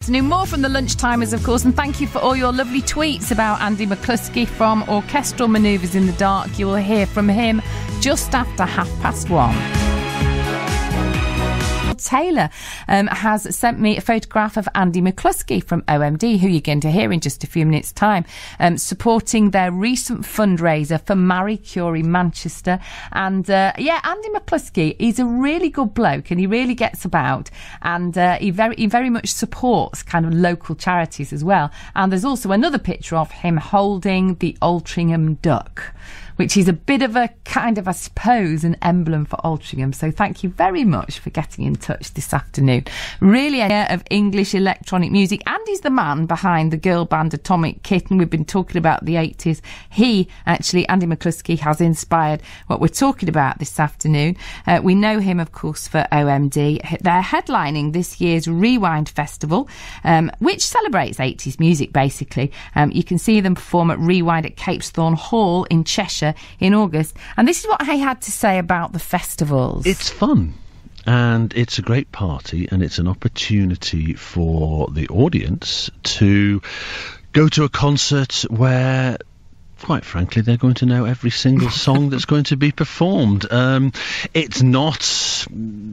More from the Lunchtimers, of course, and thank you for all your lovely tweets about Andy McCluskey from Orchestral Manoeuvres in the Dark. You will hear from him just after 1:30. Taylor has sent me a photograph of Andy McCluskey from OMD, who you're going to hear in just a few minutes' time, supporting their recent fundraiser for Marie Curie Manchester. And Andy McCluskey, he's a really good bloke and he really gets about, and he very much supports kind of local charities as well. And there's also another picture of him holding the Altrincham duck, which is a bit of a kind of, I suppose, an emblem for Altrincham. So thank you very much for getting in touch this afternoon. Really of English electronic music. Andy's the man behind the girl band Atomic Kitten. We've been talking about the 80s. Andy McCluskey, has inspired what we're talking about this afternoon. We know him, of course, for OMD. They're headlining this year's Rewind Festival, which celebrates 80s music, basically. You can see them perform at Rewind at Capesthorne Hall in Cheshire in August, and this is what I had to say about the festivals. It's fun and it's a great party, and it's an opportunity for the audience to go to a concert where, quite frankly, they're going to know every single song that's going to be performed. It's not,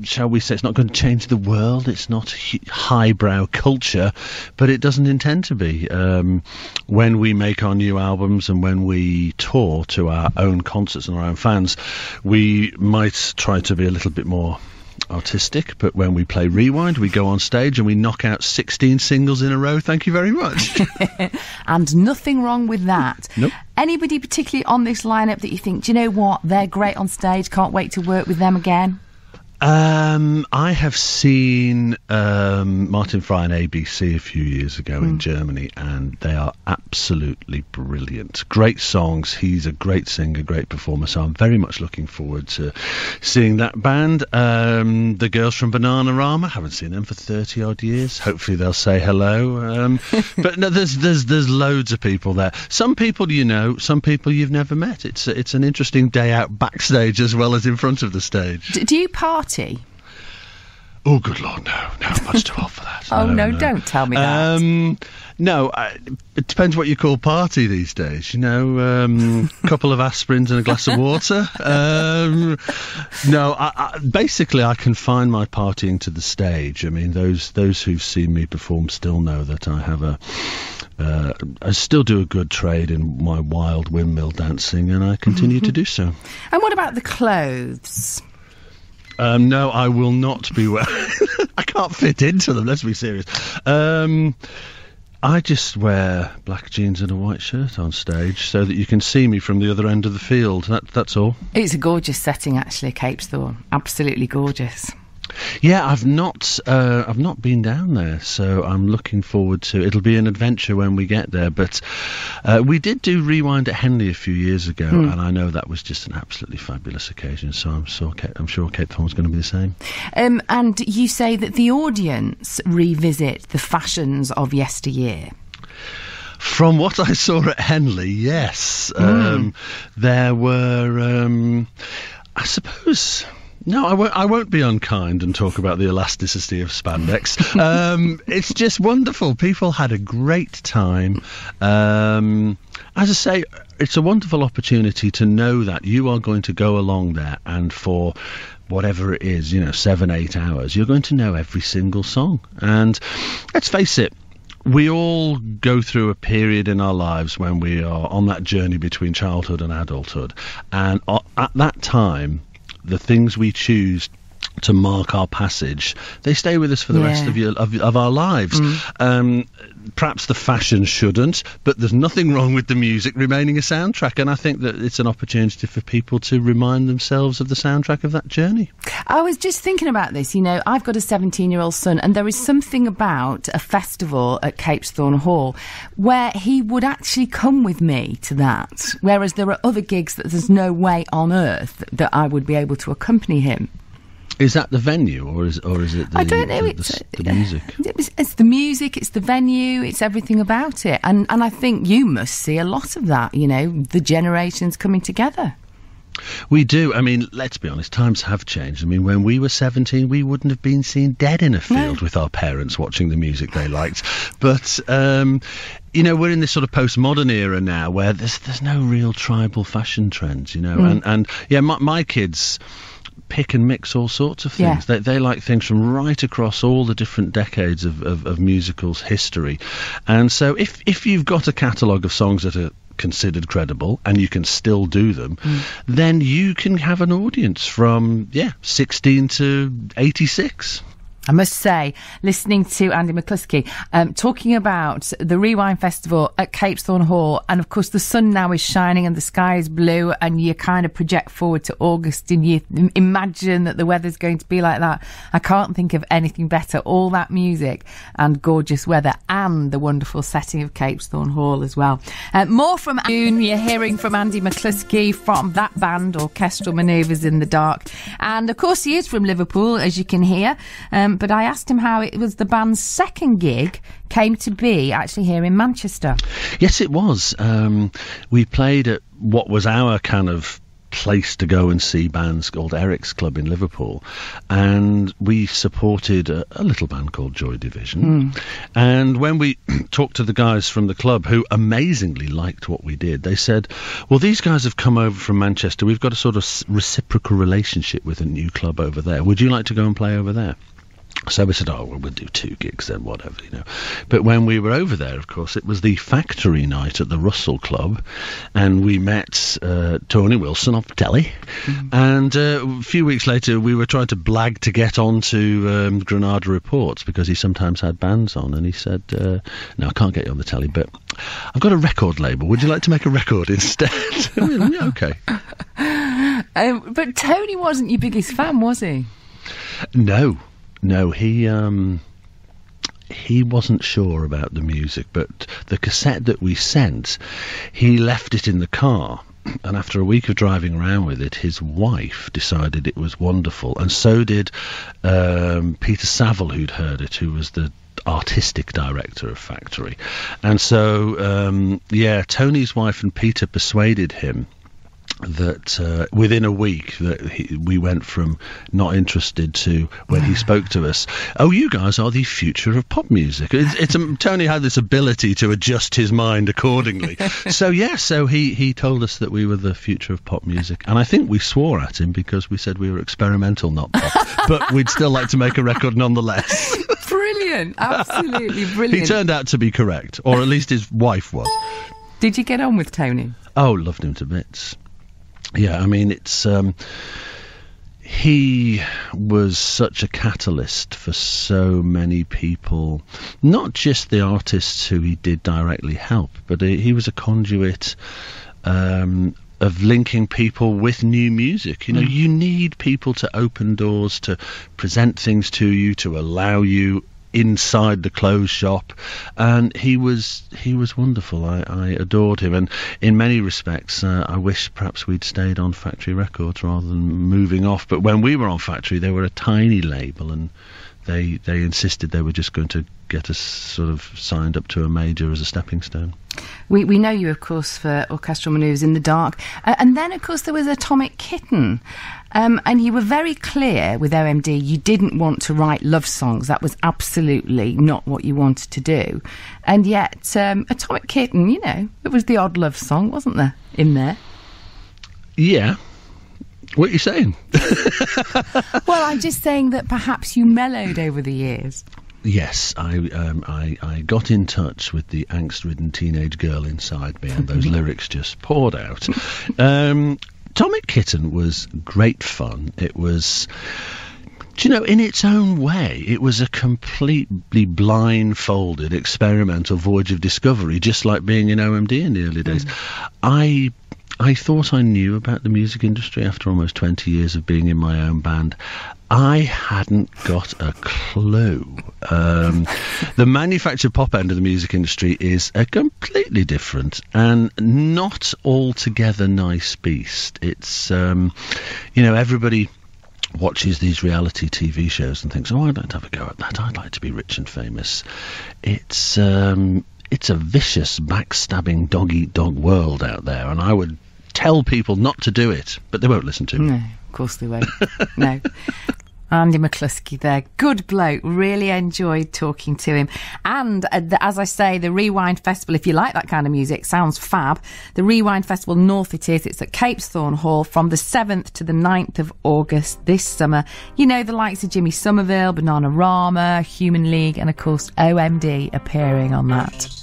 shall we say, it's not going to change the world. It's not highbrow culture, but it doesn't intend to be. When we make our new albums and when we tour to our own concerts and our own fans, we might try to be a little bit more artistic, but when we play Rewind, we go on stage and we knock out 16 singles in a row. Thank you very much. And nothing wrong with that. Nope. Anybody particularly on this lineup that you think, do you know what, they're great on stage, can't wait to work with them again? I have seen Martin Fry and ABC a few years ago in Germany, and they are absolutely brilliant. Great songs. He's a great singer, great performer, so I'm very much looking forward to seeing that band. The girls from Bananarama, haven't seen them for 30 odd years. Hopefully they'll say hello. But no, there's loads of people there. Some people you know, some people you've never met. It's an interesting day out backstage as well as in front of the stage. Do you party? Oh, good Lord, no, much too old for that. No, don't tell me that. No, it depends what you call party these days. You know, a couple of aspirins and a glass of water. Basically, I confine my partying to the stage. I mean, those who've seen me perform still know that I have I still do a good trade in my wild windmill dancing, and I continue to do so. And what about the clothes? No, I will not be wearing... I can't fit into them, let's be serious. I just wear black jeans and a white shirt on stage so that you can see me from the other end of the field. That's all. It's a gorgeous setting, actually, Capesthorne. Absolutely gorgeous. Yeah, I've not been down there, so I'm looking forward to. It'll be an adventure when we get there. But we did do Rewind at Henley a few years ago, and I know that was just an absolutely fabulous occasion. So I'm sure Capesthorne's going to be the same. And you say that the audience revisit the fashions of yesteryear. From what I saw at Henley, yes, there were. I suppose. No, I won't be unkind and talk about the elasticity of spandex. It's just wonderful. People had a great time. As I say, it's a wonderful opportunity to know that you are going to go along there, and for whatever it is, 7-8 hours, you're going to know every single song. And let's face it, we all go through a period in our lives when we are on that journey between childhood and adulthood. And at that time, the things we choose to mark our passage, they stay with us for the rest of our lives. Perhaps the fashion shouldn't, but there's nothing wrong with the music remaining a soundtrack, and I think that it's an opportunity for people to remind themselves of the soundtrack of that journey. I was just thinking about this, I've got a 17-year-old son, and there is something about a festival at Capesthorne Hall where he would actually come with me to that, whereas there are other gigs that there's no way on earth that I would be able to accompany him. Is that the venue, or is it the, I don't know, the music? It's the music, it's the venue, it's everything about it. And I think you must see a lot of that, the generations coming together. We do. I mean, let's be honest, times have changed. I mean, when we were 17, we wouldn't have been seen dead in a field with our parents watching the music they liked. But, you know, we're in this sort of postmodern era now where there's no real tribal fashion trends, you know. And yeah, my kids pick and mix all sorts of things. They like things from right across all the different decades of musicals history. And so if you've got a catalogue of songs that are considered credible and you can still do them, then you can have an audience from 16 to 86. I must say, listening to Andy McCluskey talking about the Rewind Festival at Capesthorne Hall, and of course the sun now is shining and the sky is blue, and you kind of project forward to August and you imagine that the weather's going to be like that. I can't think of anything better. All that music and gorgeous weather and the wonderful setting of Capesthorne Hall as well. More from June. You're hearing from Andy McCluskey from that band, Orchestral Manoeuvres in the Dark. And of course he is from Liverpool, as you can hear. But I asked him how it was the band's second gig came to be actually here in Manchester. Yes, it was. We played at what was our kind of place to go and see bands called Eric's Club in Liverpool, and we supported a little band called Joy Division. And when we talked to the guys from the club, who amazingly liked what we did, they said, well, these guys have come over from Manchester, we've got a sort of reciprocal relationship with a new club over there, would you like to go and play over there? So we said, oh, well, we'll do 2 gigs then, whatever, you know. But when we were over there, of course, it was the factory night at the Russell Club, and we met Tony Wilson off the telly. And a few weeks later, we were trying to blag to get onto Granada Reports, because he sometimes had bands on, and he said, no, I can't get you on the telly, but I've got a record label. Would you like to make a record instead? Yeah, okay. But Tony wasn't your biggest fan, was he? No, he wasn't sure about the music, but the cassette that we sent, he left it in the car, and after a week of driving around with it, his wife decided it was wonderful, and so did Peter Saville, who'd heard it, who was the artistic director of Factory. And so, Tony's wife and Peter persuaded him that within a week that we went from not interested to, when he spoke to us, oh, you guys are the future of pop music. Tony had this ability to adjust his mind accordingly. So he told us that we were the future of pop music, and I think we swore at him because we said we were experimental, not pop, but we'd still like to make a record nonetheless. Brilliant, absolutely brilliant. He turned out to be correct, or at least his wife was. Did you get on with Tony? Oh, loved him to bits. Yeah, I mean, it's he was such a catalyst for so many people, not just the artists who he did directly help, but he was a conduit of linking people with new music. You know, you need people to open doors, to present things to you, to allow you inside the clothes shop, and he was wonderful. I adored him, and in many respects I wish perhaps we'd stayed on Factory Records rather than moving off. But when we were on Factory, they were a tiny label, and they insisted they were just going to get us sort of signed up to a major as a stepping stone. We know you, of course, for Orchestral Manoeuvres in the Dark, and then of course there was Atomic Kitten, and you were very clear with OMD you didn't want to write love songs. That was absolutely not what you wanted to do, and yet Atomic Kitten, you know, it was the odd love song, wasn't there, in there? Yeah. What are you saying? Well, I'm just saying that perhaps you mellowed over the years. Yes, I got in touch with the angst-ridden teenage girl inside me, and those lyrics just poured out. Atomic Kitten was great fun. It was, do you know, in its own way, it was a completely blindfolded experimental voyage of discovery, just like being in OMD in the early days. I thought I knew about the music industry after almost 20 years of being in my own band. I hadn't got a clue. The manufactured pop end of the music industry is a completely different and not altogether nice beast. It's, you know, everybody watches these reality TV shows and thinks, oh, I'd like to have a go at that. I'd like to be rich and famous. It's a vicious, backstabbing, dog-eat-dog world out there, and I would tell people not to do it, but they won't listen to me. No, of course they won't. No. Andy McCluskey there. Good bloke. Really enjoyed talking to him. And as I say, the Rewind Festival, if you like that kind of music, sounds fab. The Rewind Festival, North it is. It's at Capesthorne Hall from the 7th to the 9th of August this summer. You know, the likes of Jimmy Somerville, Bananarama, Human League, and of course OMD appearing on that.